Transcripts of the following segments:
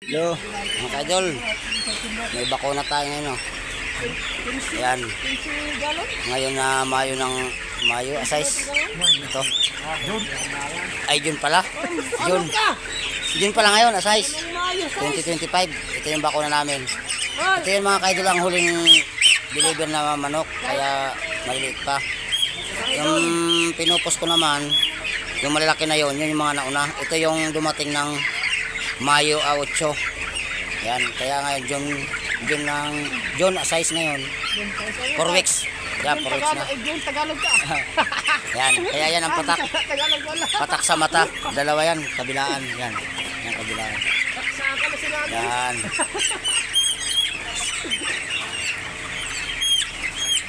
Hello, mga kaidol. May bakuna tayo ngayon, oh. Ayan. Ngayon na Mayo, size. Ito. Ay, June pala. June pala ngayon, size. 2025. Ito yung bakuna namin. Ito yung mga kaidol ang huling deliver na manok. Kaya maliliit pa. Yung pinupos ko naman, yung malalaki na yun yung mga nauna. Ito yung dumating ng Mayo 8. Yan, kaya ngayon June size ngayon. 4 weeks. Yan, 4 weeks na. Tagalog ka. Yan, kaya yan ang patak. Patak sa mata. Dalawa yan, kabilaan. Yan, yan kabilaan. Yan.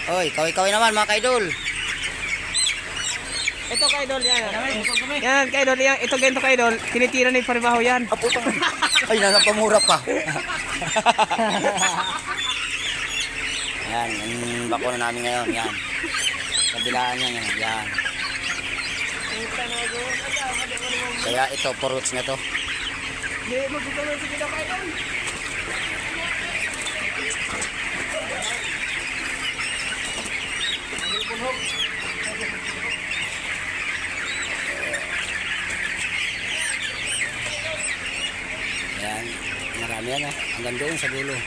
Oy, kaway-kaway naman mga kaidol. Ito kaidol yan. Yan kaidol yan. Ito ganito kaidol. Tinitira ni paribaho yan. Ay, nasa pamura pa. Yan, ang bakuna namin ngayon. Yan. Kabilaan yan. Yan. Kaya ito, 4 weeks na to. Yan, marami yan, hanggang doon sa dulo.